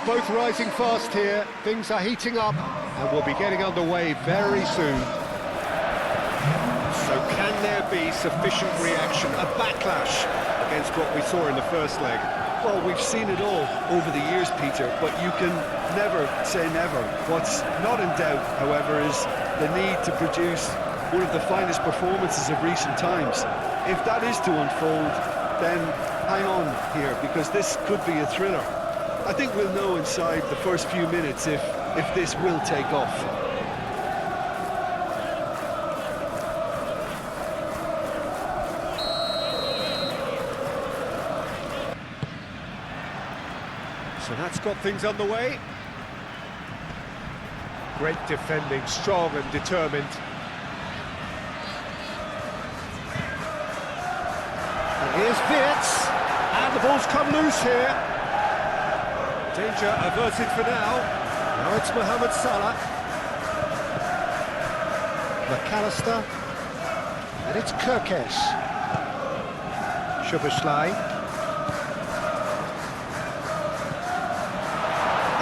both rising fast here. Things are heating up, and we'll be getting underway very soon. So can there be sufficient reaction, a backlash against what we saw in the first leg? Well, we've seen it all over the years, Peter, but you can never say never. What's not in doubt, however, is the need to produce one of the finest performances of recent times. If that is to unfold, then hang on here, because this could be a thriller. I think we'll know inside the first few minutes if this will take off. So that's got things underway. Great defending, strong and determined. And here's Wirtz, and the ball's come loose here. Danger averted for now. Now it's Mohamed Salah. McAllister. And it's Kirkesh. Szoboszlai.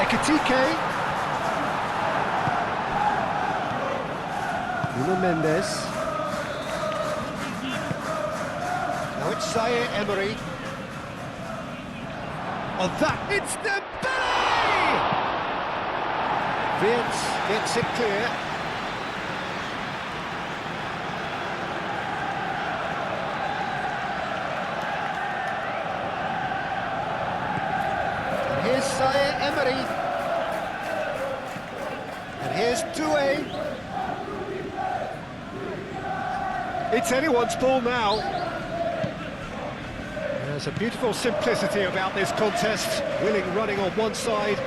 Ekitike. Nuno Mendes. Now it's Zaire Emery. On that, it's Dembele! Wirtz gets it clear. And here's Zaire Emery. And here's Doué. It's anyone's ball now. There's a beautiful simplicity about this contest. Willing running on one side,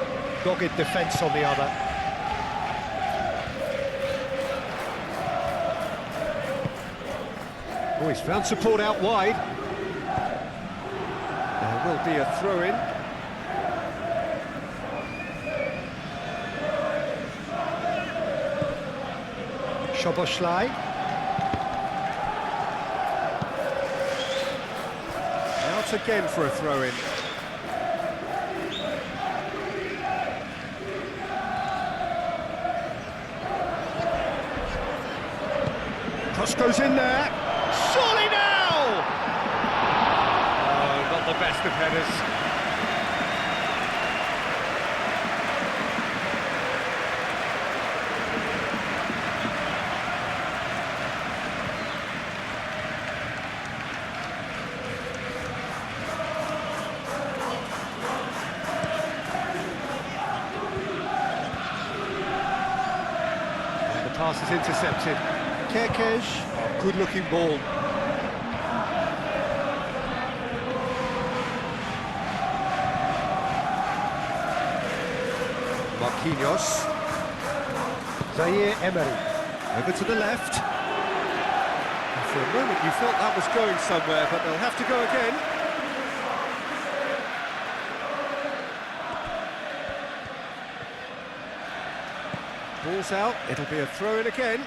dogged defence on the other. Oh, he's found support out wide. There will be a throw-in. Szoboszlai. Again for a throw-in. Cross goes in there. Surely now! Oh, not the best of headers. Pass is intercepted. Kirkesh, good-looking ball. Marquinhos. Zaire Emery. Over to the left. And for a moment you felt that was going somewhere, but they'll have to go again. Ball's out, it'll be a throw-in again.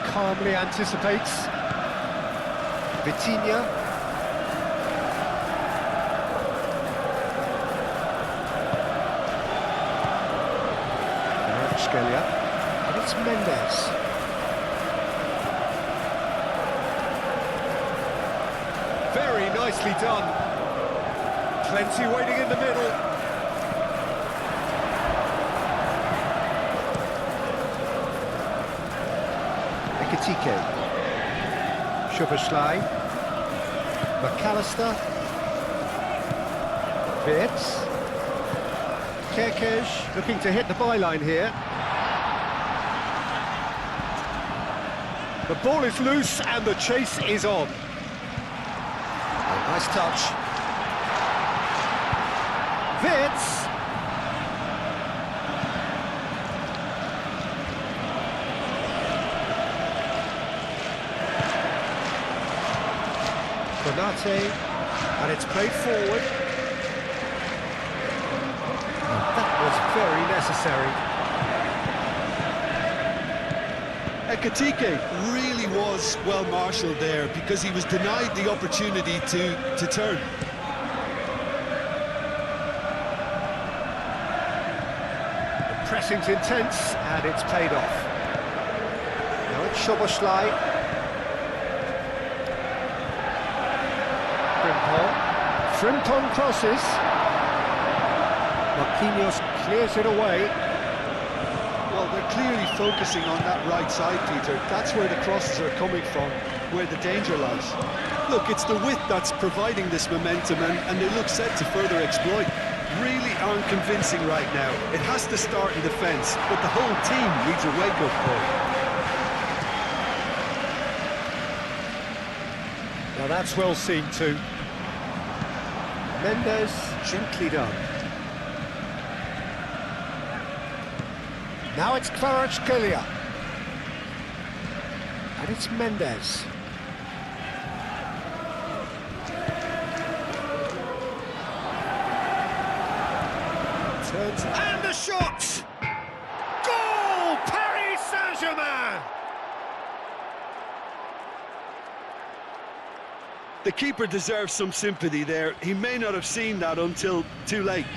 Calmly anticipates. Vitinha. And it's Mendes. Very nicely done. Plenty waiting in the middle. Ekitike. Szoboszlai. McAllister. Wirtz. Kirkesh looking to hit the byline here. The ball is loose and the chase is on. Nice touch. Wirtz. Konate, and it's played forward. And that was very necessary. Ekitike really was well marshalled there because he was denied the opportunity to turn. The pressing's intense, and it's paid off. Now it's Szoboszlai. Frimpong crosses. Marquinhos clears it away. Well, they're clearly focusing on that right side, Peter. That's where the crosses are coming from, where the danger lies. Look, it's the width that's providing this momentum, and they look set to further exploit. Really aren't convincing right now. It has to start in defence, but the whole team needs a wake-up call. Now that's well seen too. Mendes, gently done. Now it's Kvaratskhelia. And it's Mendes. Turns and the shot! Goal! Paris Saint-Germain! The keeper deserves some sympathy there. He may not have seen that until too late.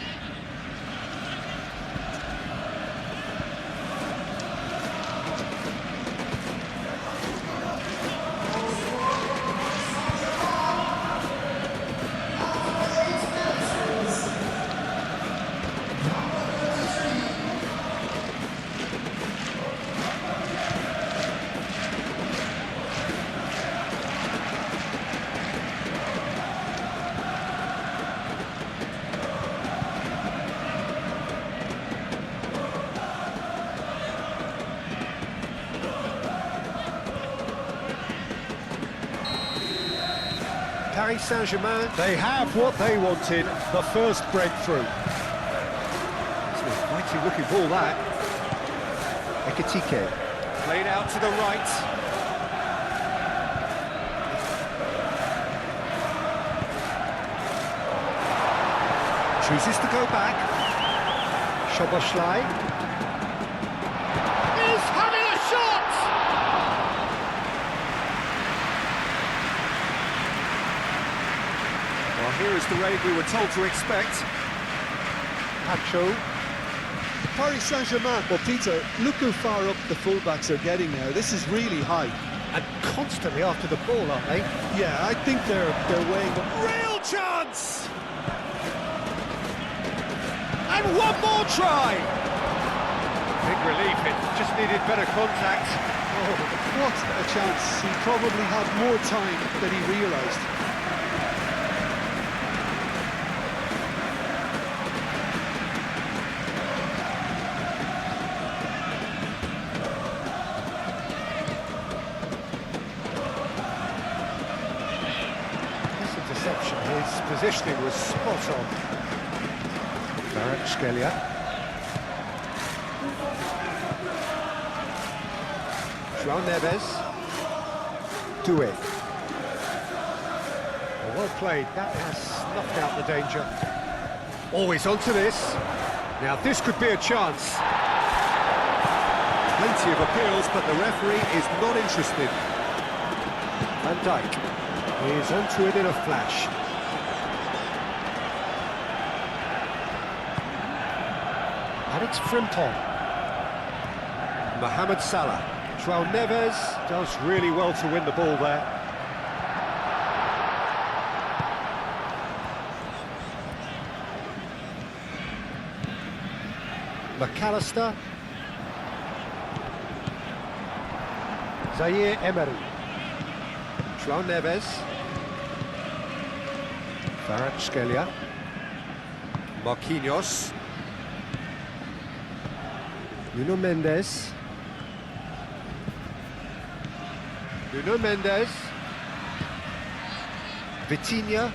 Paris Saint-Germain, they have what they wanted, the first breakthrough. It's a mighty looking ball, that. Ekitike. Played out to the right. Chooses to go back. Szoboszlai. He's having a shot! Well, here is the raid we were told to expect. Pacho. Paris Saint-Germain, well, Peter, look how far up the fullbacks are getting now. This is really high. And constantly after the ball, aren't they? Yeah, I think they're weighing up. Real chance! And one more try! Big relief, it just needed better contact. Oh, what a chance. He probably had more time than he realised. His positioning was spot on. Kvaratskhelia. João Neves. Doué. Well played, that has snuffed out the danger. Always onto this. Now this could be a chance. Plenty of appeals, but the referee is not interested. Van Dijk. He's onto it in a flash. And it's Frimpong. Mohamed Salah. João Neves does really well to win the ball there. McAllister. Zaire Emery. João Neves. Kvaratskhelia. Marquinhos. Nuno Mendes. Nuno Mendes. Vitinha.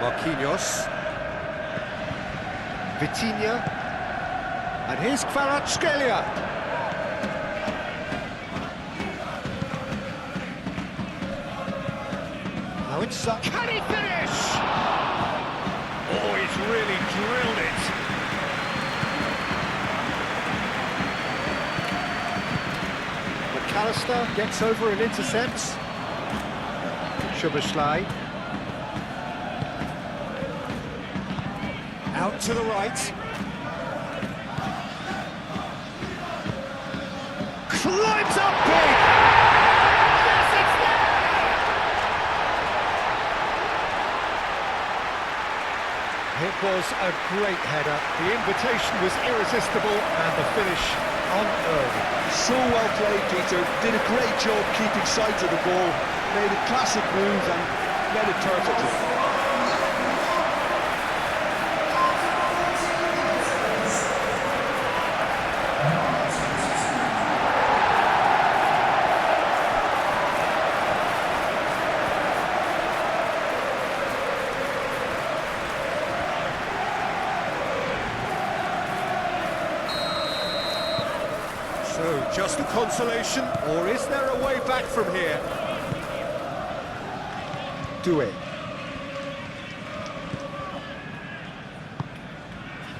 Marquinhos. Vitinha. And here's Kvaratskhelia. Now it's... Can he finish? Oh, he's really drilled it. McAllister gets over and intercepts. Szoboszlai. Out to the right. Climbs up big! Yes, it's there! It was a great header. The invitation was irresistible and the finish unearned. So well played, Peter. Did a great job keeping sight of the ball. Made a classic move and read it perfectly. So, just a consolation, or is there a way back from here? Doué.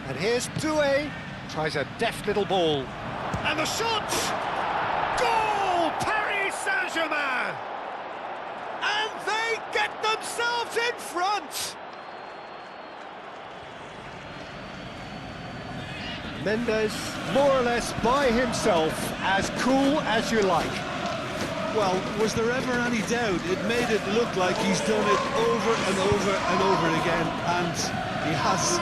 And here's Doué. Tries a deft little ball. And the shot! Goal! Paris Saint-Germain! And they get themselves in front! Mendes, more or less by himself, as cool as you like. Well, was there ever any doubt? It made it look like he's done it over and over and over again, and he has.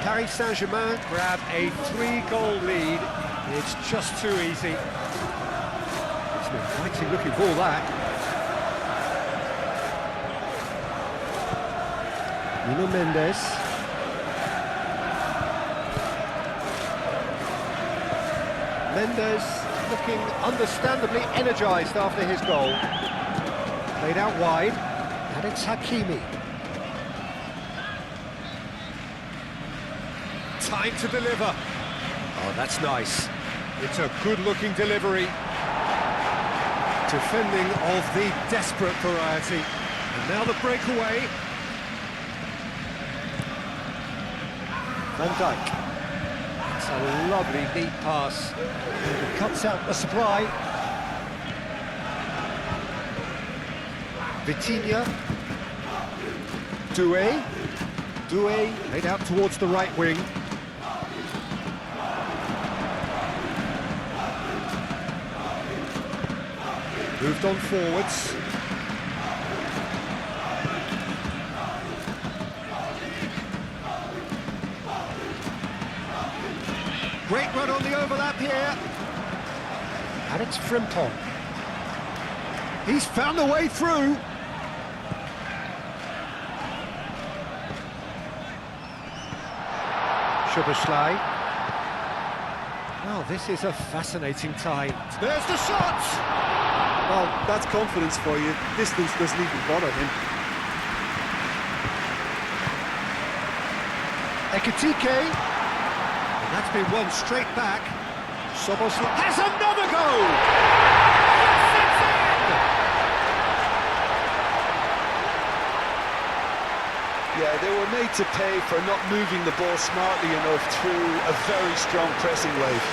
Paris Saint-Germain grab a 3-goal lead. It's just too easy. It's an inviting looking ball, that. Nuno Mendes. Mendes looking understandably energised after his goal. Played out wide, and it's Hakimi. Time to deliver. Oh, that's nice. It's a good-looking delivery. Defending of the desperate variety. And now the breakaway. Van Dijk. It's a lovely, neat pass. It cuts out the supply. Vitinha. Doué. Doué laid out towards the right wing. Moved on forwards. Great run on the overlap here. And it's Frimpong. He's found a way through. Szoboszlai. Well, this is a fascinating tie. There's the shot! Well, that's confidence for you. Distance doesn't even bother him. Ekitike. And that's been won straight back. Szoboszlai has another goal! Yes, it's in! Yeah, they were made to pay for not moving the ball smartly enough through a very strong pressing wave.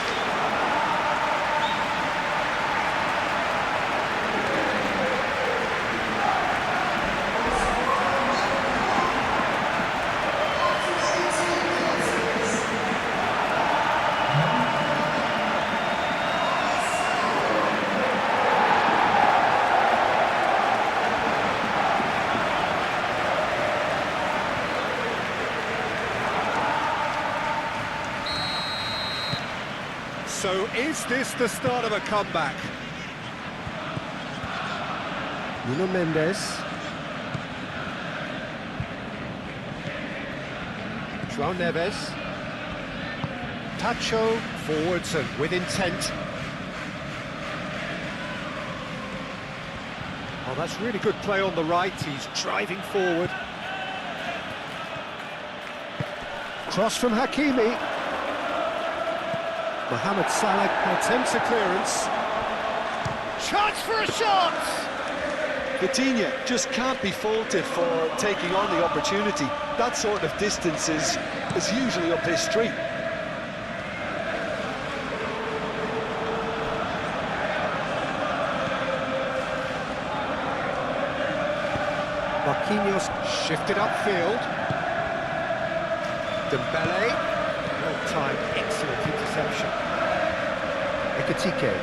So is this the start of a comeback? Nuno Mendes. João Neves. Tacho forwards and with intent. Oh, that's really good play on the right. He's driving forward. Cross from Hakimi. Mohamed Salah attempts a clearance. Chance for a shot! Vitinha just can't be faulted for taking on the opportunity. That sort of distance is usually up his street. Marquinhos shifted upfield. Dembele, well-timed, excellent interception. Ekitike.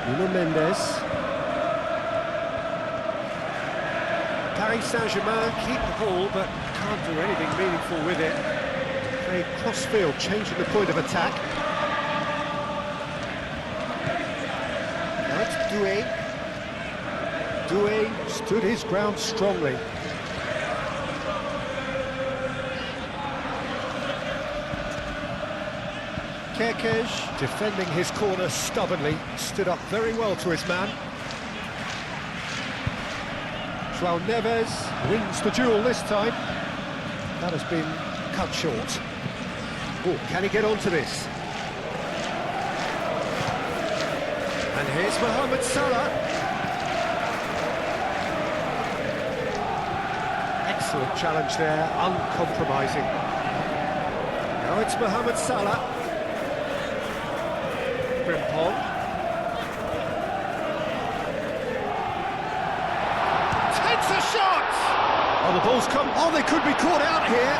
Nuno Mendes. Paris Saint-Germain keep the ball, but can't do anything meaningful with it. Play cross-field, changing the point of attack. Now it's Doué. Doué stood his ground strongly. Kerkez, defending his corner stubbornly, stood up very well to his man. João Neves wins the duel this time. That has been cut short. Oh, can he get onto this? And here's Mohamed Salah. Excellent challenge there, uncompromising. Now it's Mohamed Salah. Frimpong. Takes a shot! Oh, the ball's come. Oh, they could be caught out here.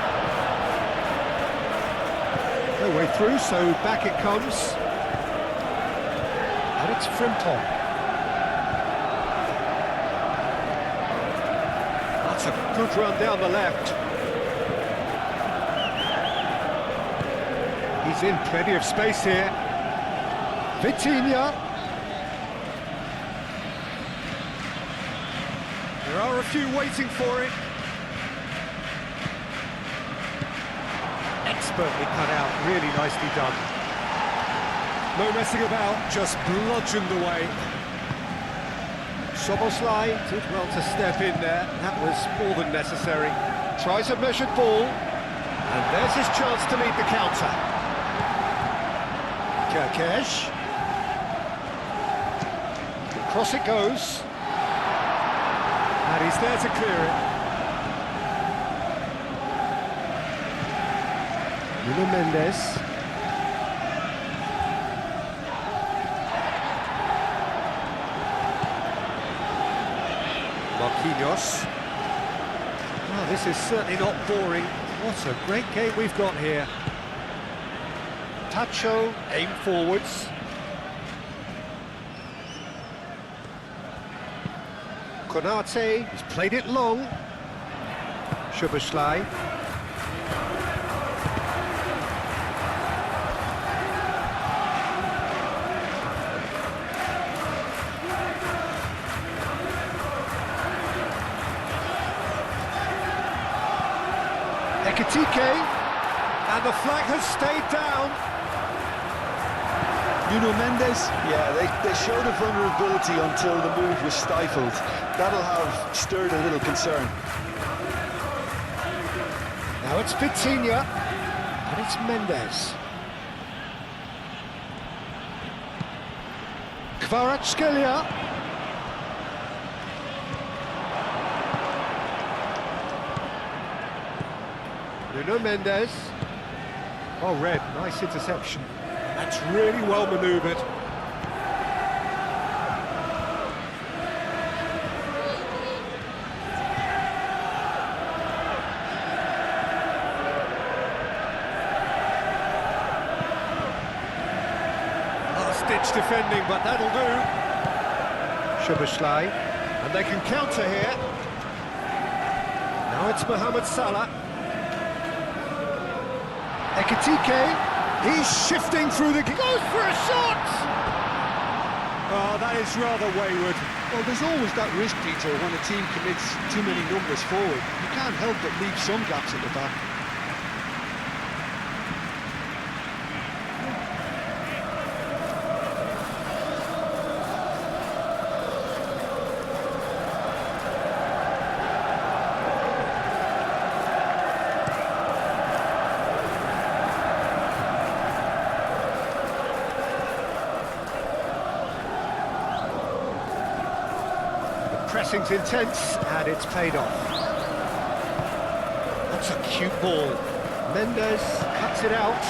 No way through, so back it comes. And it's Frimpong. That's a good run down the left. He's in plenty of space here. Vitinha. There are a few waiting for it. Expertly cut out, really nicely done. No messing about, just bludgeoned away. Szoboszlai did well to step in there, that was more than necessary. Tries a measured ball, and there's his chance to lead the counter. Kerkez. Across it goes. And he's there to clear it. Nuno Mendes. Marquinhos. Well, this is certainly not boring. What a great game we've got here. Tacho, aim forwards. Konate, he's played it long. Szoboszlai. Ekitike, and the flag has stayed down. Nuno Mendes, yeah, they showed a vulnerability until the move was stifled. That'll have stirred a little concern. Now it's Vitinha, and it's Mendes. Kvaratskhelia. Nuno Mendes. Oh, red, nice interception. That's really well manoeuvred. Last-ditch defending, but that'll do. Szoboszlai, and they can counter here. Now it's Mohamed Salah. Ekitike, he's shifting through the... Goes for a shot! Oh, that is rather wayward. Well, there's always that risk, Peter, when a team commits too many numbers forward. You can't help but leave some gaps at the back. Pressing's intense, and it's paid off. That's a cute ball. Mendes cuts it out.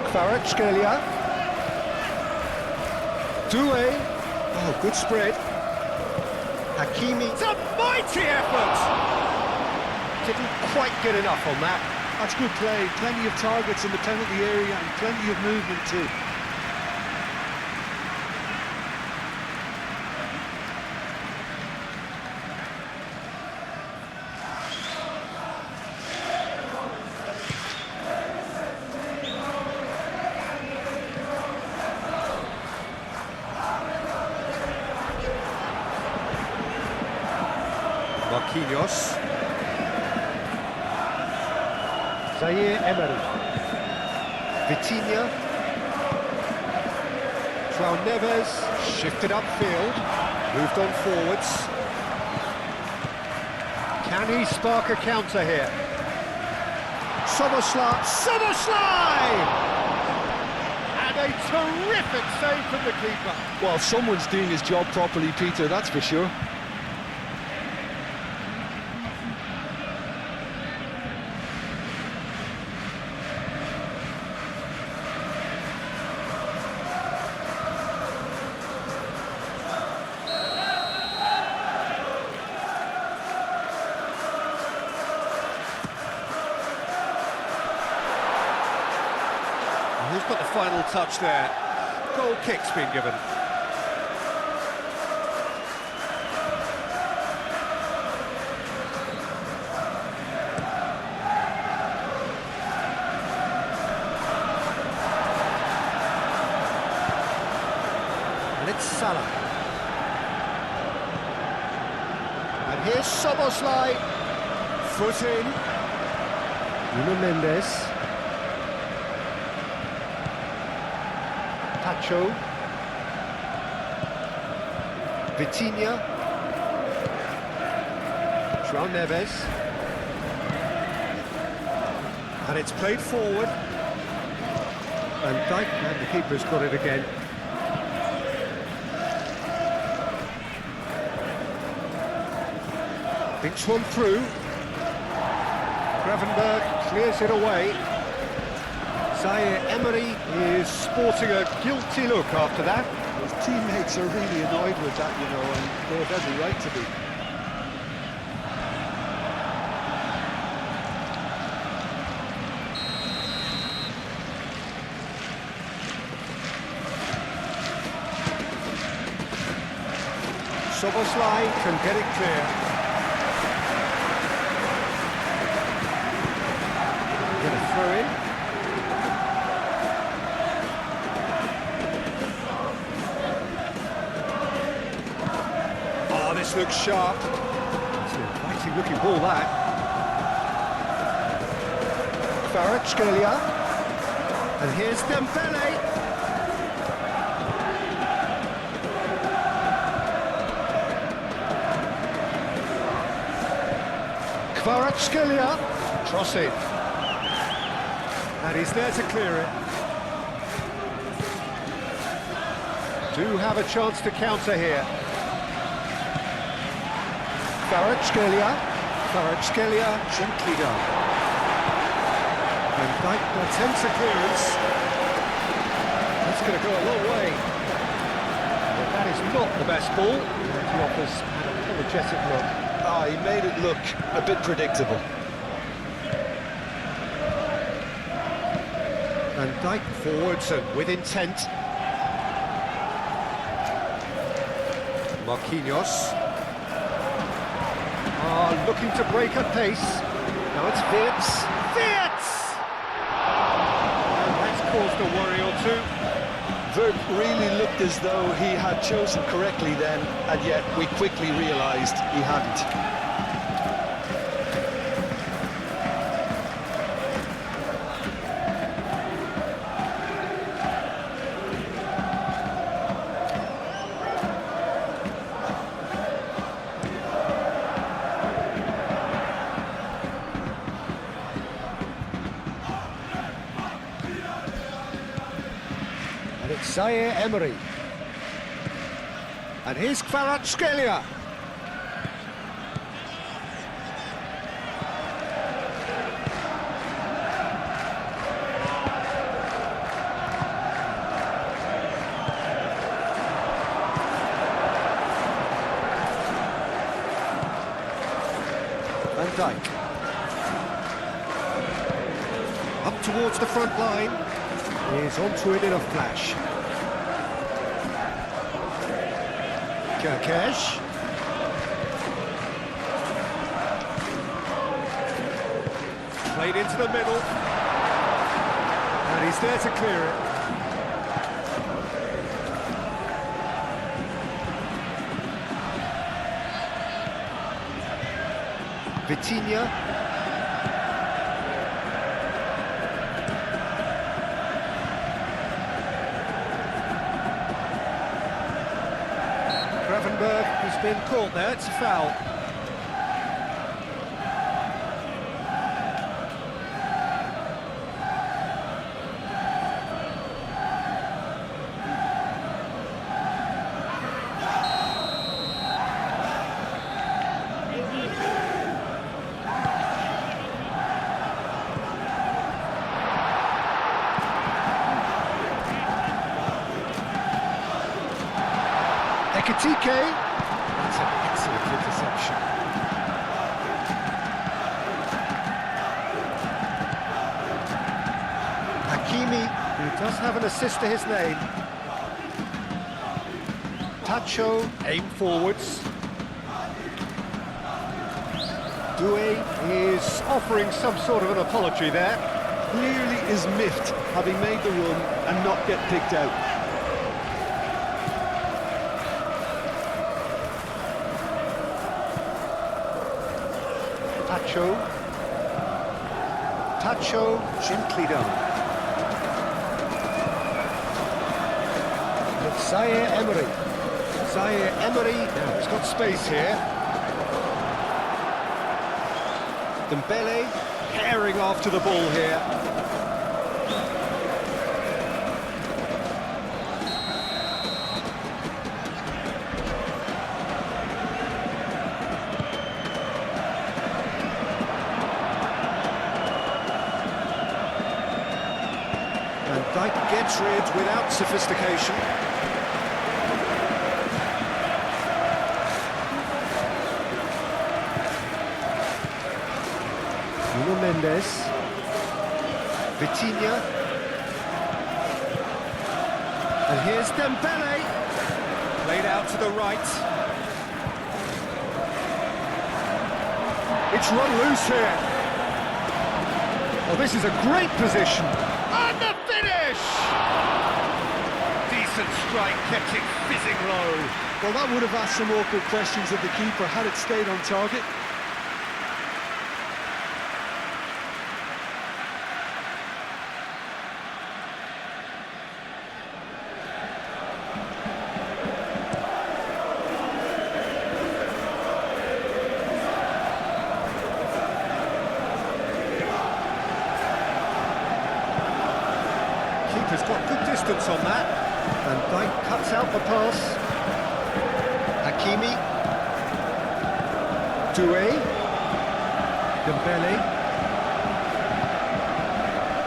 Kvaratskhelia. Doué. Oh, good spread. Hakimi. It's a mighty effort! Didn't quite get enough on that. That's good play. Plenty of targets in the penalty area and plenty of movement too. Marquinhos. Zaire Emery. Vitinha. João Neves shifted upfield, moved on forwards. Can he spark a counter here? Soboslai! And a terrific save from the keeper. Well, someone's doing his job properly, Peter, that's for sure. Who's got the final touch there? Goal kick's been given. And it's Salah. And here's Soboslai. Foot in. Nuno Mendes. Pacho. Vitinha. João Neves. And it's played forward. And Dijk, and the keeper's got it again. Thinks one through. Gravenberg clears it away. Zaire Emery is sporting a guilty look after that. His teammates are really annoyed with that, you know, and they have every right to be. Soboslai can get it clear. Going to throw in. This looks sharp. It's an inviting looking ball, that. Kvaratskhelia. And here's Dembele. Kvaratskhelia. Cross it. And he's there to clear it. Do have a chance to counter here. Kvaratskhelia gently done. And Dijk attempts a clearance. That's going to go a long way. But that is not the best ball. And he offers an apologetic look. He made it look a bit predictable. And Dijk forwards and with intent. Marquinhos. Looking to break a pace. Now it's Wirtz. And that's caused a worry or two. Wirtz really looked as though he had chosen correctly then, and yet we quickly realised he hadn't. And it's Zaire Emery. And here's Kvaratskhelia. Van Dijk. Up towards the front line. He's onto it in a flash. Kerkesh. Played into the middle. And he's there to clear it. Vitinha. Gravenberg has been caught there, it's a foul. Ekitike. That's an excellent interception. Hakimi, who does have an assist to his name. Tacho, aim forwards. Doué is offering some sort of an apology there. Clearly is miffed, having made the run and not get picked out. Tacho, gently done. But Zaire Emery. Zaire Emery, now he's got space here. Dembele, tearing after the ball here. Dijk gets rid without sophistication. Nuno Mendes. Vitinha. And here's Dembele. Played out to the right. It's run loose here. Oh, this is a great position. And the finish! Decent strike, kept it fizzing low. Well, that would have asked some awkward questions of the keeper had it stayed on target. Keeper's got good distance on that. And Dijk cuts out the pass. Hakimi. Doué. Dembele.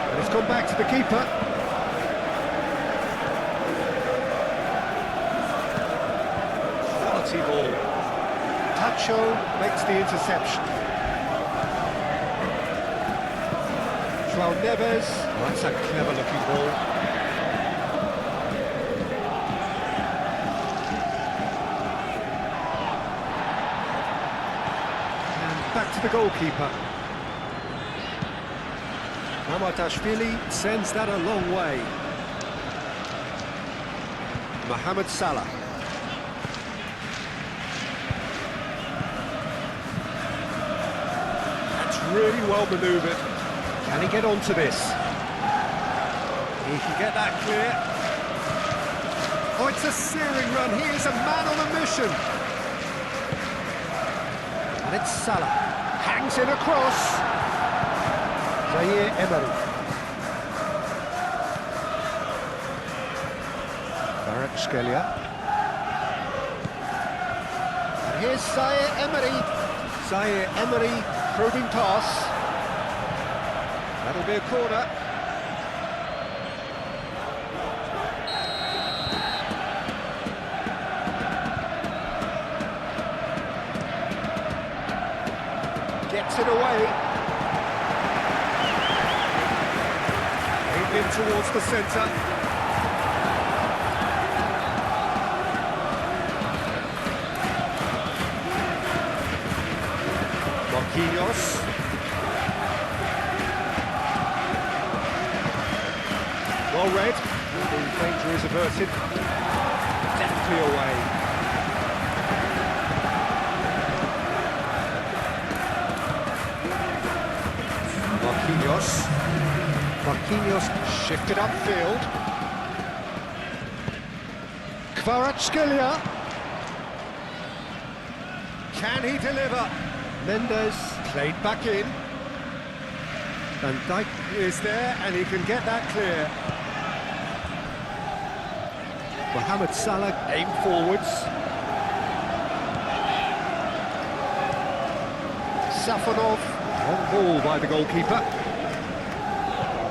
And it's gone back to the keeper. Quality ball. Tacho makes the interception. João Neves. That's a clever looking ball. Back to the goalkeeper. Mamardashvili sends that a long way. Mohamed Salah. That's really well manoeuvred. Can he get onto this? He can get that clear. Oh, it's a searing run. He is a man on a mission. And it's Salah. Hangs in across. Zaire Emery. Kvaratskhelia. And here's Zaire Emery. Zaire Emery probing pass. That'll be a corner. Gets it away. In towards the centre. Marquinhos. Well read. The danger is averted. Deftly away. Marquinhos shifted upfield. Kvaratskhelia. Can he deliver? Mendes played back in. Van Dijk is there and he can get that clear. Mohamed Salah aim forwards. Safonov, long ball by the goalkeeper.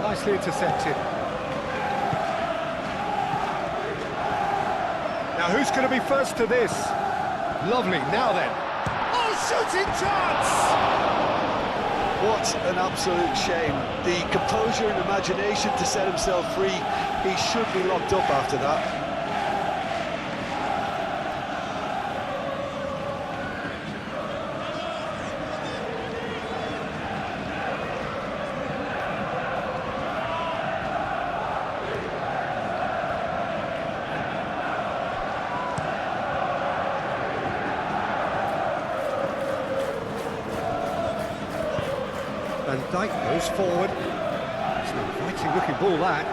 Nicely intercepted. Now who's going to be first to this? Lovely, now then. Oh, shooting chance! What an absolute shame. The composure and imagination to set himself free. He should be locked up after that. Van Dijk goes forward. It's an inviting looking ball, that.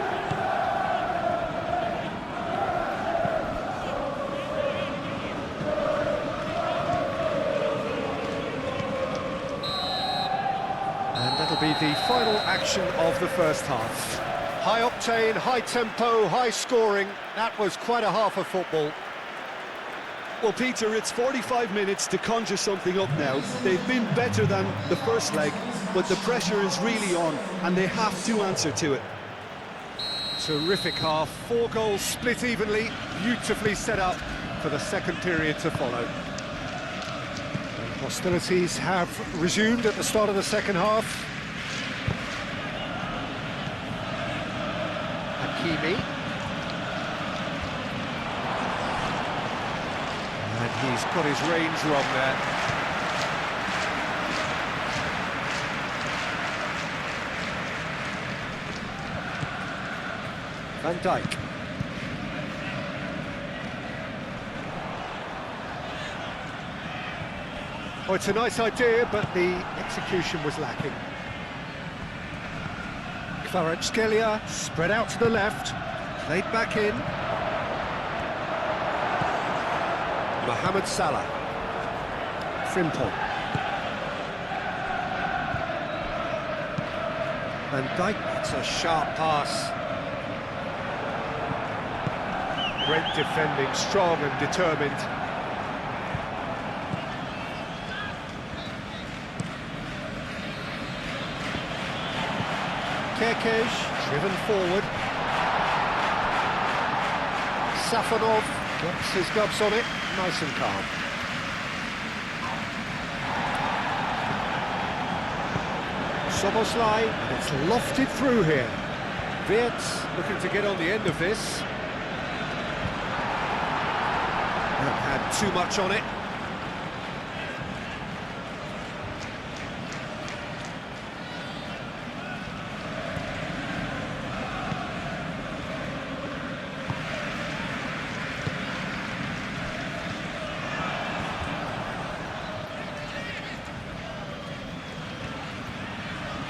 And that'll be the final action of the first half. High octane, high tempo, high scoring. That was quite a half of football. Well, Peter, it's 45 minutes to conjure something up now. They've been better than the first leg, but the pressure is really on, and they have to answer to it. Terrific half, 4 goals split evenly, beautifully set up for the second period to follow. And hostilities have resumed at the start of the second half. Hakimi. And he's got his range wrong there. Van Dijk. Oh, it's a nice idea, but the execution was lacking. Kvaratskhelia spread out to the left, played back in. Mohamed Salah. Frimpong. Van Dijk, it's a sharp pass. Great defending, strong and determined. Kerkez, driven forward. Safonov gets his gloves on it, nice and calm. Soboslai, and it's lofted through here. Wirtz looking to get on the end of this. Had too much on it.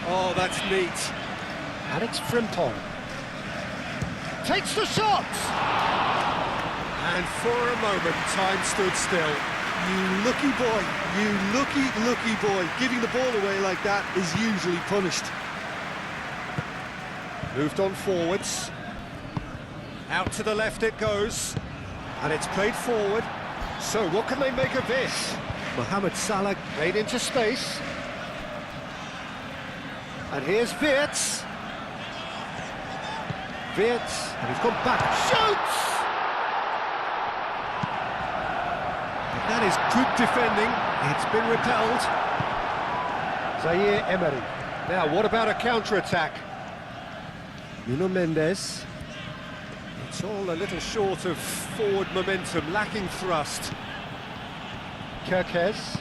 Oh, that's neat. And it's Frimpong. Takes the shot! And for a moment, time stood still. You lucky boy, you lucky boy. Giving the ball away like that is usually punished. Moved on forwards. Out to the left it goes. And it's played forward. So what can they make of this? Mohamed Salah played into space. And here's Wirtz. Wirtz, and he's gone back. Shoots! That is good defending. It's been repelled. Zaire Emery. Now, what about a counter-attack? Nuno Mendes. It's all a little short of forward momentum, lacking thrust. Kerkez.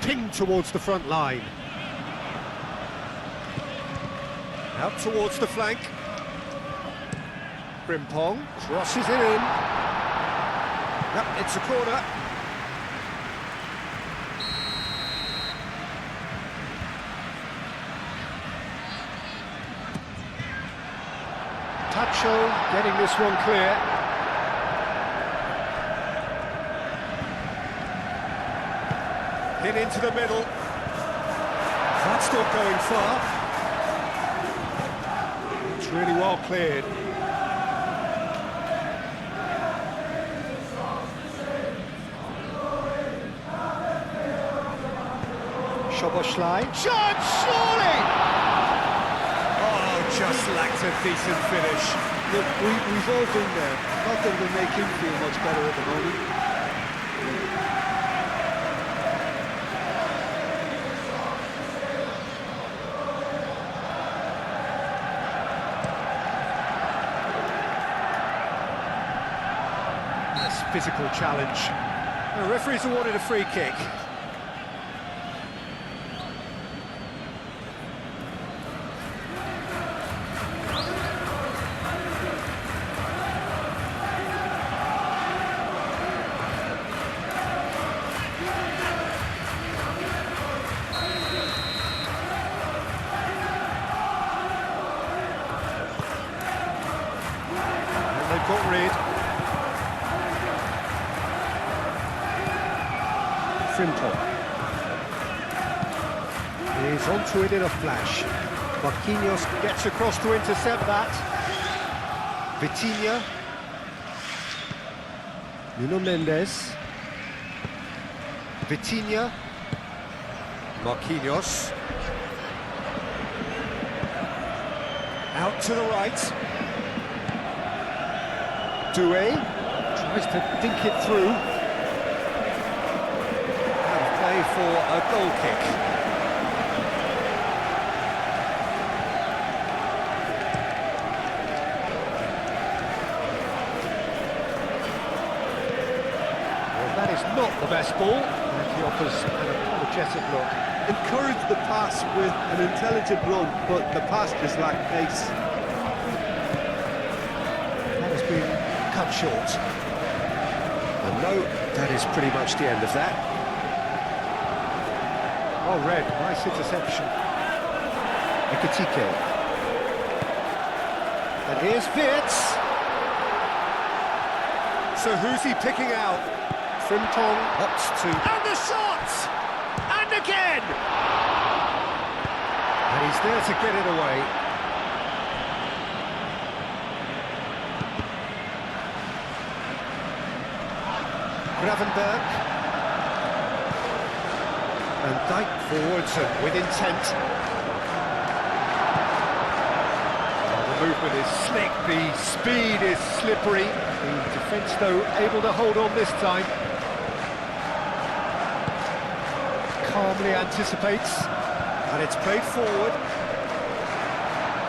Pinged towards the front line. Out towards the flank. Frimpong crosses it in. Yep, it's a corner. Tacho getting this one clear. In into the middle. That's not going far. It's really well cleared. Szoboszlai. Shot, surely! Oh, just lacked a decent finish. Look, we've all been there. Not that it'll make him feel much better at the moment. Physical challenge. The referee's awarded a free kick. And they've got rid. Frimpong. He's onto it in a flash. Marquinhos Gets across to intercept that. Vitinha. Nuno Mendes. Vitinha. Marquinhos. Out to the right. Doué. Tries to think it through. Play for a goal kick. Well, that is not the best ball. And he offers an apologetic look. Encourage the pass with an intelligent run, but the pass just lacked pace. That has been cut short. And no, that is pretty much the end of that. Oh, red, nice interception. Ekitike. And here's Wirtz. So who's he picking out? Frimpong opts to... And the shot! And again! And he's there to get it away. Gravenberg. And Dijk forwards and with intent. The movement is slick, the speed is slippery. The defence, though, able to hold on this time. Calmly anticipates. And it's played forward.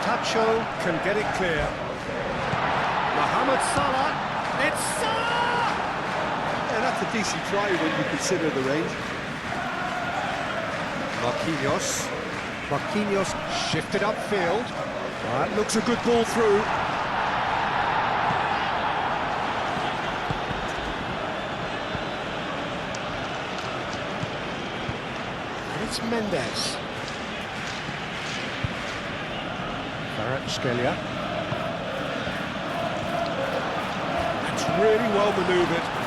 Tacho Can get it clear. Mohamed Salah. It's Salah! Yeah, that's a decent try when you consider the range. Marquinhos. Marquinhos Shifted upfield. That looks a good ball through. and it's Mendes. Kvaratskhelia. It's really well manoeuvred.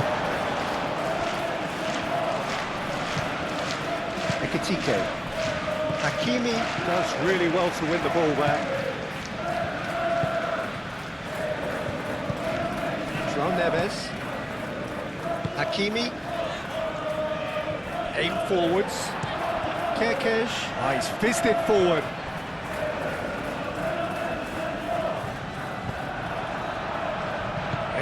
Ekitike. Hakimi Does really well to win the ball there. João Neves. Hakimi. Aim forwards. Kerkez. Ah, he's fizzed it forward.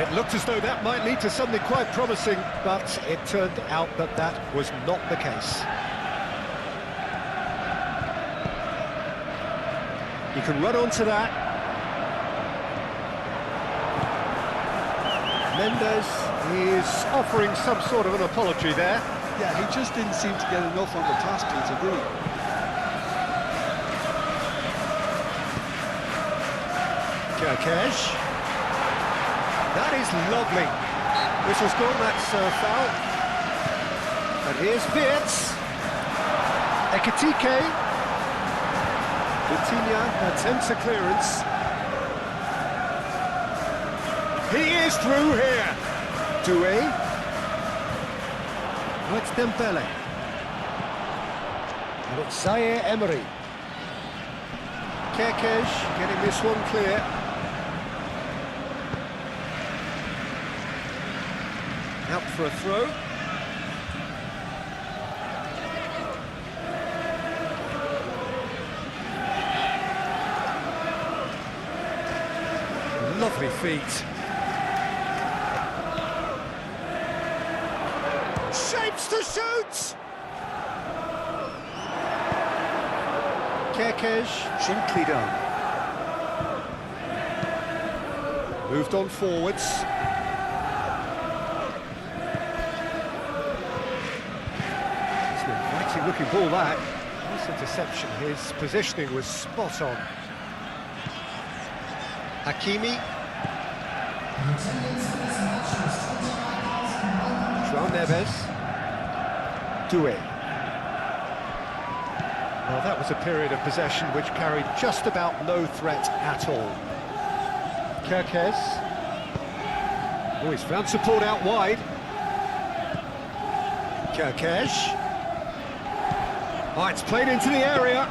It looked as though that might lead to something quite promising, But it turned out that that was not the case. He can run onto that. Mendes is offering some sort of an apology there. Yeah, he just didn't seem to get enough on the pass, Peter, did he? Kerkesh. That is lovely. Whistle's gone, that's foul. And here's Wirtz. Ekitike. Vitinha attempts a clearance. He is through here. Doué. Oh, it's Dembele. And it's Zaire Emery. Kerkesh getting this one clear. Out for a throw. Lovely feet. Shapes to shoot! Kerkesh, gently done. Moved on forwards. It's an inviting looking ball that. Nice interception, his positioning was spot on. Hakimi. João Neves. Doué. Well, that was a period of possession which carried just about no threat at all. Kerkez. Oh, he's found support out wide. Kerkez. Oh, it's played into the area.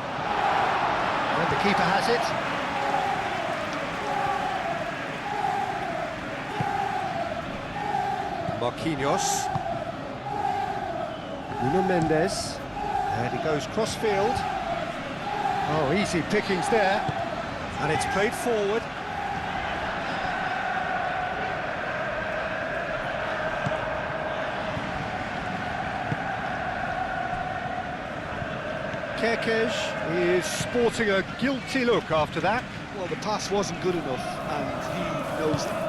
And the keeper has it. Marquinhos. Nuno Mendes. And he goes cross-field. Oh, easy pickings there. And it's played forward. Kerkez is sporting a guilty look after that. Well, the pass wasn't good enough, and he knows that.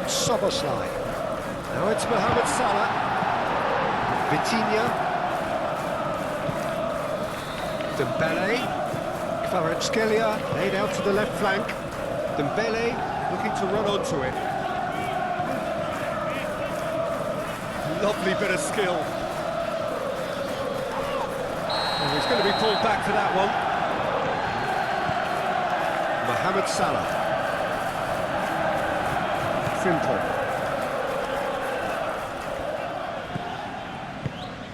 Soboslai. Now it's Mohamed Salah. Vitinha. Dembele. Kvaratskhelia laid out to the left flank. Dembele looking to run onto it. Lovely bit of skill. Oh, he's going to be pulled back for that one. Mohamed Salah.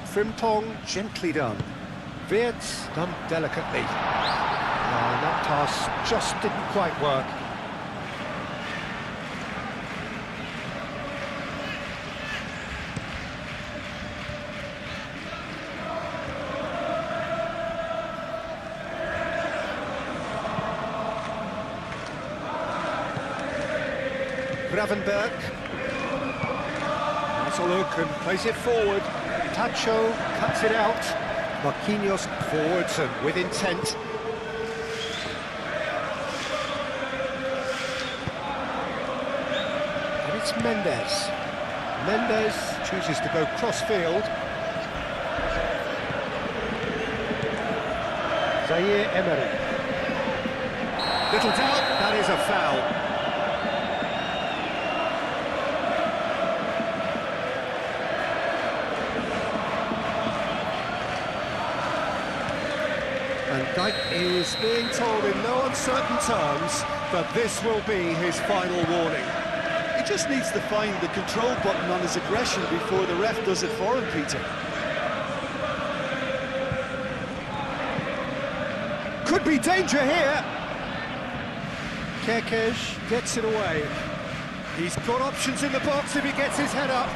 Frimpong, gently done. Wirtz, done delicately. That pass just didn't quite work. Gravenberg. Nice a look and plays it forward. Tacho cuts it out. Marquinhos forwards and with intent. And it's Mendes. Mendes chooses to go cross-field. Zaire Emery. Little doubt, that is a foul. And Dijk is being told in no uncertain terms that this will be his final warning. He just needs to find the control button on his aggression before the ref does it for him, Peter. Could be danger here. Kerkez gets it away. He's got options in the box if he gets his head up.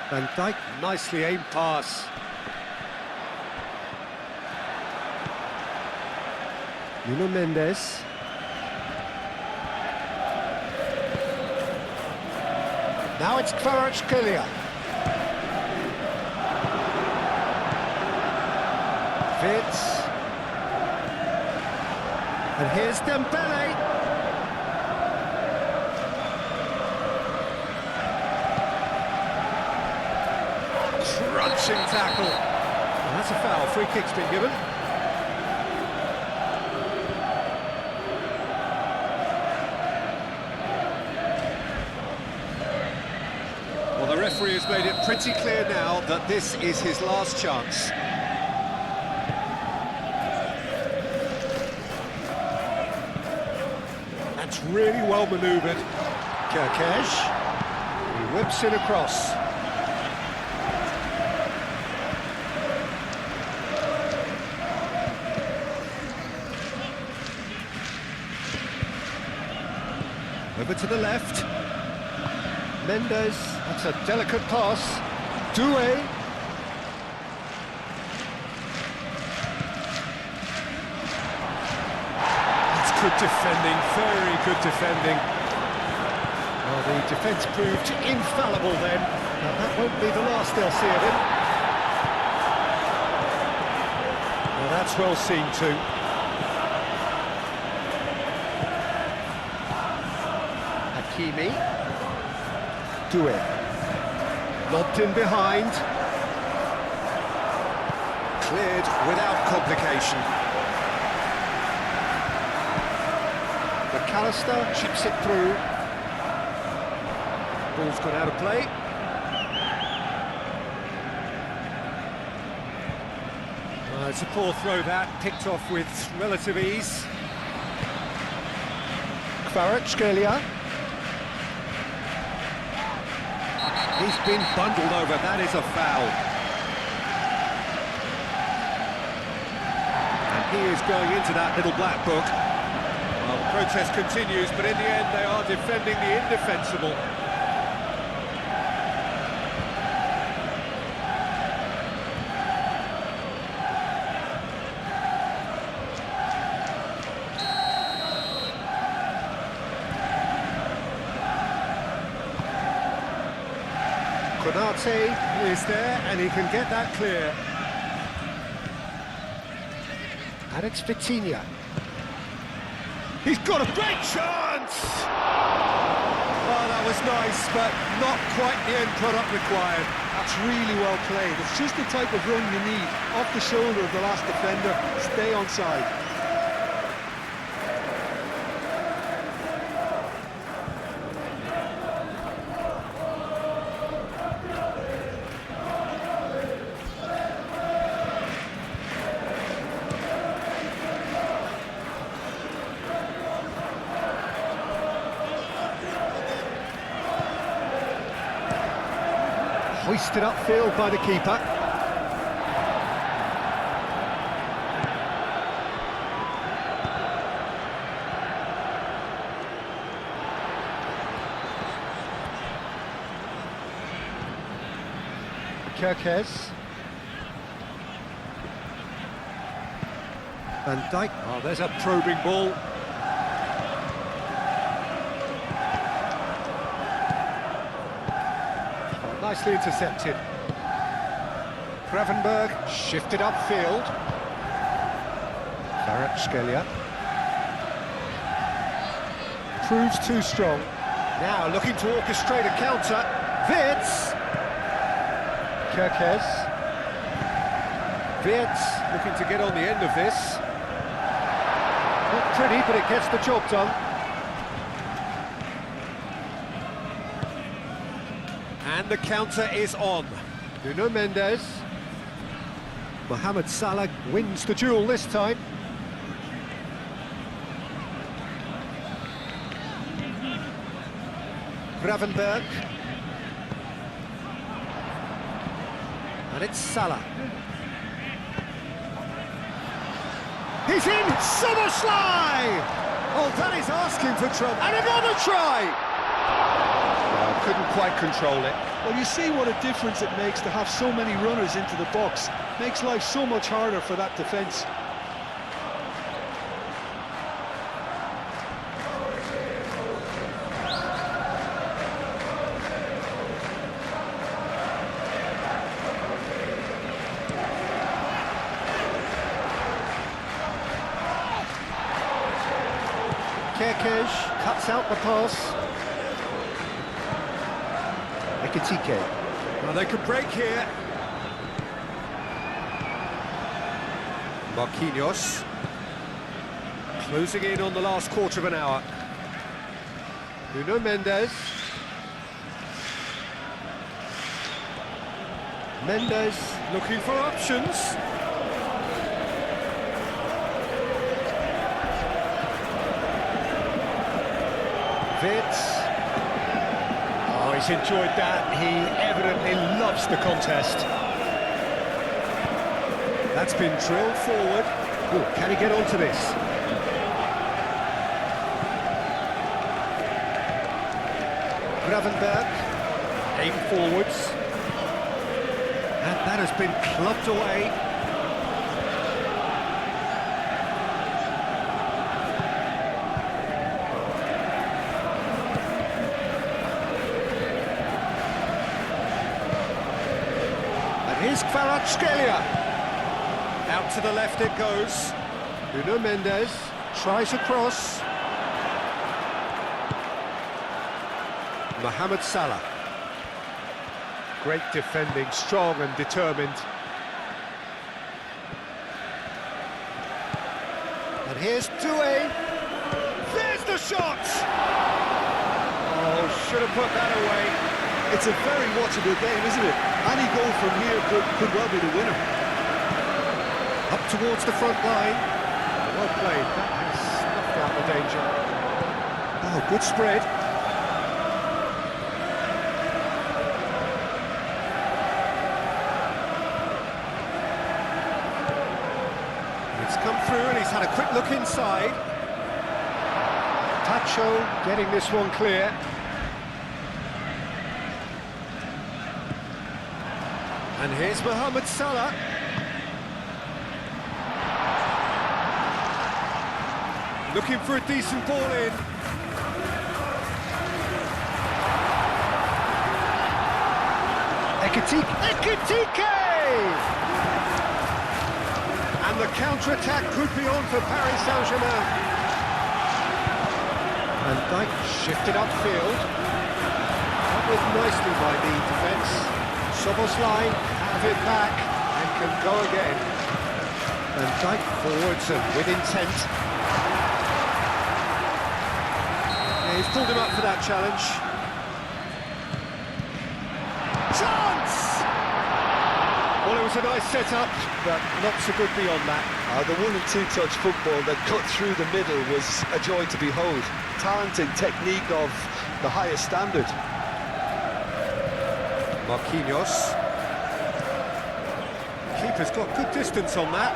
Van Dijk, nicely aimed pass. Nuno Mendes. Now it's Kvaratskhelia. Fitz. And here's Dembele. Crunching tackle. And that's a foul. Free kick's been given. Well, the referee has made it pretty clear now that this is his last chance. That's really well manoeuvred. Kerkesh. He whips it across. Over to the left. Mendes, that's a delicate pass. Doué. That's good defending, very good defending. Well, the defence proved infallible then. Now, that won't be the last they'll see of him. Well, that's well seen too. Hakimi. Doué. Lobbed in behind. Cleared without complication. McAllister chips it through. Ball's gone out of play. It's a poor throw that, picked off with relative ease. Kvaratskhelia. He's been bundled over, that is a foul. And he is going into that little black book. Well, the protest continues, but in the end they are defending the indefensible. Konate is there, and he can get that clear. And it's Vitinha. He's got a great chance! Oh, that was nice, but not quite the end product required. That's really well played. It's just the type of run you need. Off the shoulder of the last defender, stay onside. Hoisted upfield by the keeper. Kerkez. Van Dijk. Oh, there's a probing ball. Nicely intercepted. Gravenberg shifted upfield. Kvaratskhelia. Proves too strong. Now looking to orchestrate a counter. Wirtz. Kerkez. Wirtz looking to get on the end of this. Not pretty, but it gets the job done. And the counter is on. Nuno Mendes. Mohamed Salah wins the duel this time. Gravenberg. And it's Salah. He's in! Somerslide! Oh, that is asking for trouble. And another try! Couldn't quite control it. Well, you see what a difference it makes to have so many runners into the box. Makes life so much harder for that defence. Kerkej cuts out the pass. Ekitike. Well, they could break here. Marquinhos. Closing in on the last quarter of an hour. Nuno Mendes. Mendes Looking for options. Vitz. Oh, he's enjoyed that. He evidently loves the contest. That's been drilled forward. Ooh, can he get onto this? Gravenberg. Aim forwards. And that has been clubbed away. And here's Kvaratskhelia. Out to the left it goes. Nuno Mendes tries a cross. Mohamed Salah. Great defending, strong and determined. And here's Doué. There's the shot! Oh, should have put that away. It's a very watchable game, isn't it? Any goal from here could well be the winner. Up towards the front line. Well played, that has snuffed out the danger. Oh, good spread. It's come through and he's had a quick look inside. Tacho getting this one clear. And here's Mohamed Salah. Looking for a decent ball in. Ekitike! And the counter-attack could be on for Paris Saint-Germain. And Dijk shifted upfield. Dealt with nicely by the defence. Soboslai have it back and can go again. And Dijk forwards and with intent. Yeah, he's pulled him up for that challenge. Chance! Well, it was a nice set-up, but not so good beyond that. The 1- and 2-touch football that cut through the middle was a joy to behold. Talent and technique of the highest standard. Marquinhos. Keeper's got good distance on that.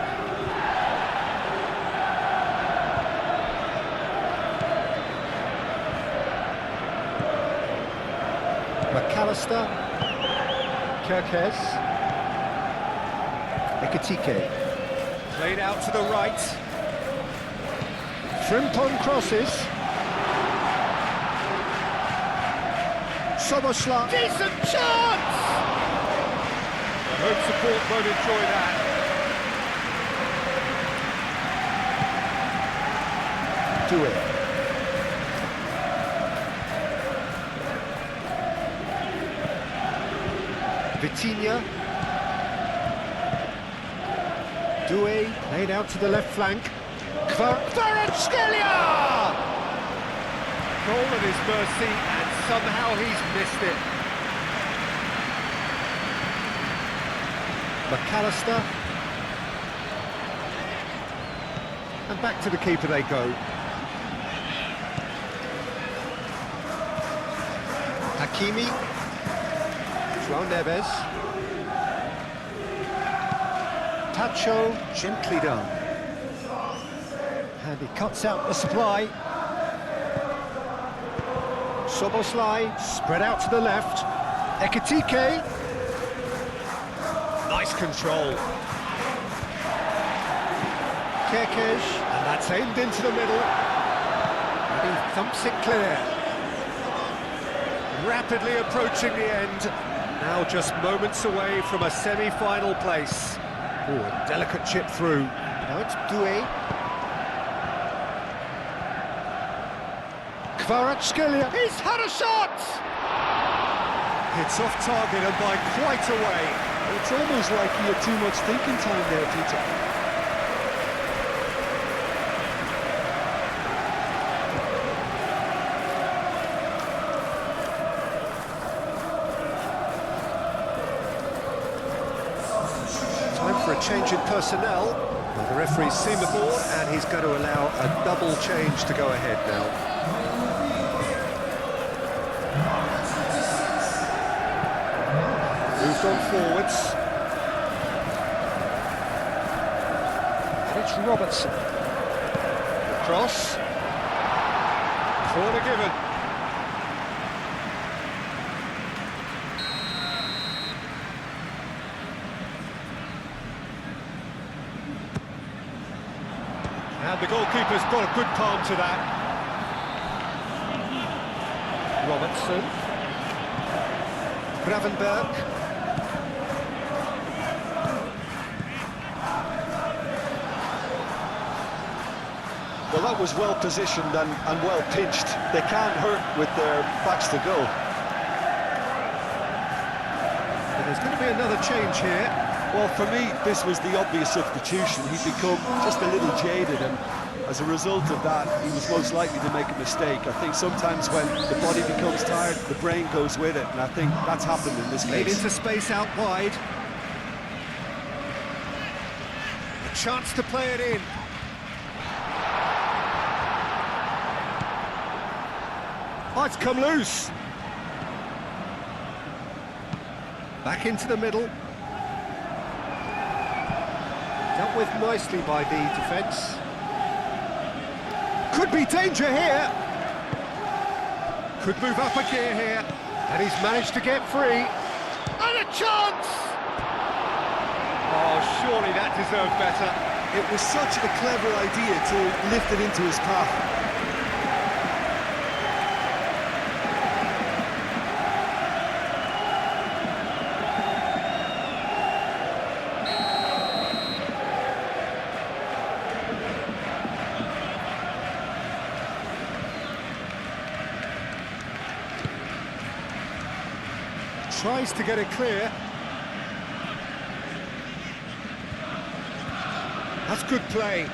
McAllister. Kerkez. Ekitike. Played out to the right. Frimpong crosses. Soboslai. Decent chance! Home support won't enjoy that. Doué. Vitinha. Doué played out to the left flank. Kvaratskhelia! Goal at his mercy, and somehow he's missed it. McAllister. And back to the keeper they go. Hakimi. João Neves. Tacho, gently done. And he cuts out the supply. Soboslai, spread out to the left. Ekitike. Nice control. Kerkej, And that's aimed into the middle. and he thumps it clear. Rapidly approaching the end. Now just moments away from a semi-final place. Ooh, a delicate chip through. Now it's Doué. Kvaratskhelia. He's had a shot! It's off target and by quite a way. It's almost like he had too much thinking time there, Peter. Time for a change in personnel. Well, the referee's seen the board and he's going to allow a double change to go ahead now. Moved on forwards. And it's Robertson. Cross. Corner given. And the goalkeeper's got a good palm to that. Robertson. Gravenberg. Well, that was well positioned and well pinched. They can't hurt with their backs to goal. And there's going to be another change here. Well, for me, this was the obvious substitution. He'd become just a little jaded, and as a result of that, he was most likely to make a mistake. I think sometimes when the body becomes tired, the brain goes with it, and I think that's happened in this Laid case. into space out wide. A chance to play it in. Oh, it's come loose. Back into the middle. Dealt with nicely by the defence. Could be danger here. Could move up a gear here. And he's managed to get free. And a chance! Oh, surely that deserved better. It was such a clever idea to lift it into his path. Tries to get it clear. That's good play.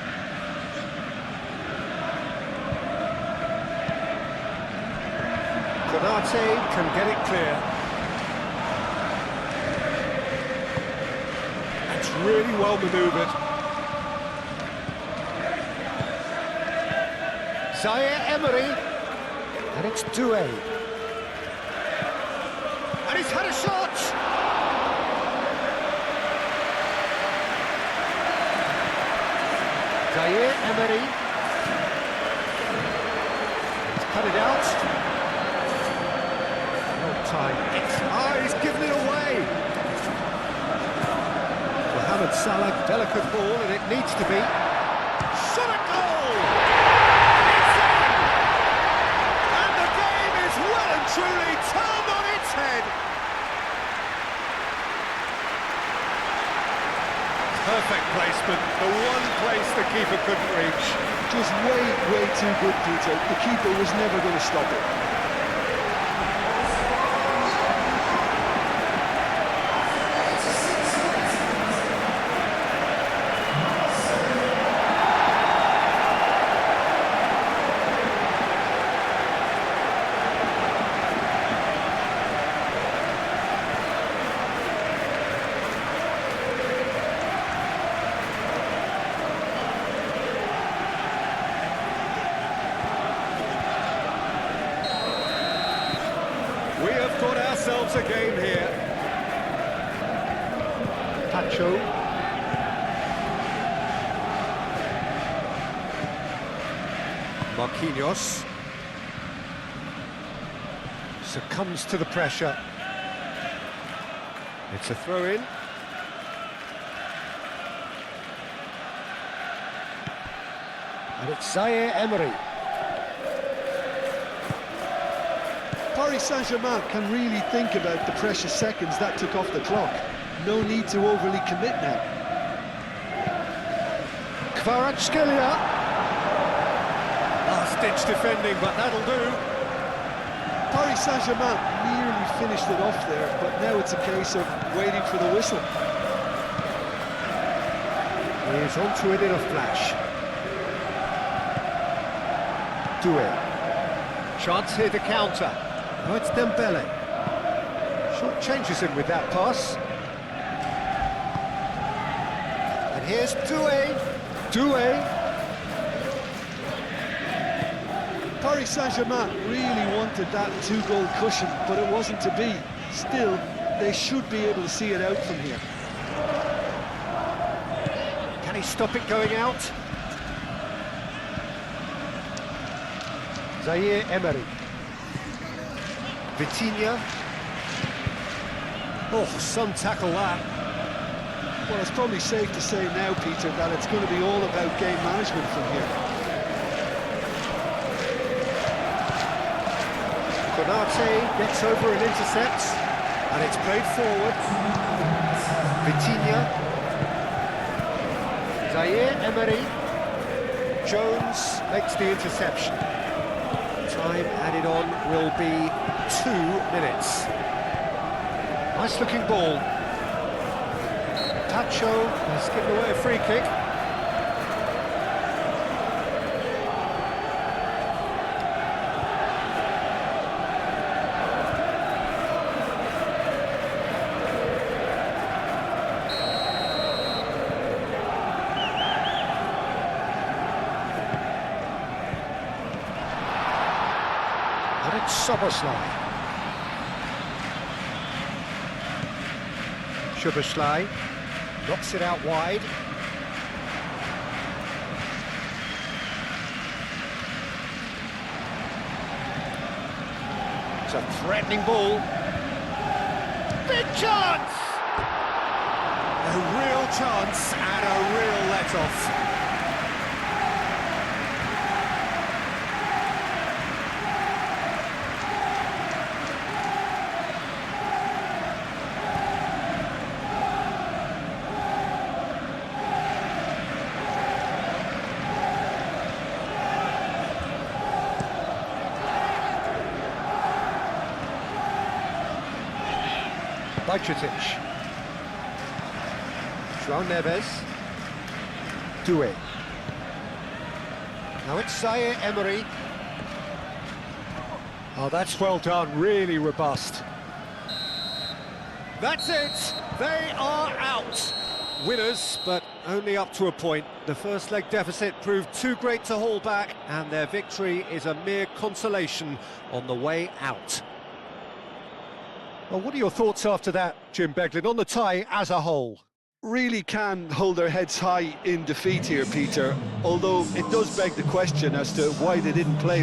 Konate can get it clear. That's really well manoeuvred. Zaire Emery. And it's Doué. And he's had a shot! Zaire Emery. He's cut it out. No time. He's given it away! Mohamed Salah, delicate ball, and it needs to be. Shot a goal! It's in! And the game is well and truly turned on its head. Perfect placement, the one place the keeper couldn't reach. Just way too good, Peter. The keeper was never going to stop it. We have got ourselves a game here. Pacho. Marquinhos. Succumbs to the pressure. It's a throw-in. And it's Zaire Emery. Paris Saint-Germain can really think about the precious seconds that took off the clock. No need to overly commit now. Kvaratskhelia. last-ditch defending, but that'll do. Paris Saint-Germain nearly finished it off there, but now it's a case of waiting for the whistle. He's onto it in a flash. Doué. Chance here to counter. Now it's Dembele. Short changes him with that pass. And here's Doué. Doué. Paris Saint-Germain really wanted that two-goal cushion, but it wasn't to be. Still, they should be able to see it out from here. Can he stop it going out? Zaire Emery. Vitinha. Oh, some tackle that. Well, it's probably safe to say now, Peter, that it's going to be all about game management from here. Konate gets over and intercepts, and it's played forward. Vitinha. Zaire Emery. Jones makes the interception. Time added on will be 2 minutes. Nice looking ball. Tacho has given away a free kick. And it's Szoboszlai. Szoboszlai knocks it out wide. It's a threatening ball. Big chance! A real chance and a real let-off. Bajcetic. João Neves. Doué. Now it's Zaire Emery. Oh, that's well done, really robust. That's it, they are out. Winners, but only up to a point. The first leg deficit proved too great to hold back, and their victory is a mere consolation on the way out. Well, what are your thoughts after that, Jim Beglin, on the tie as a whole? Really can hold their heads high in defeat here, Peter, although it does beg the question as to why they didn't play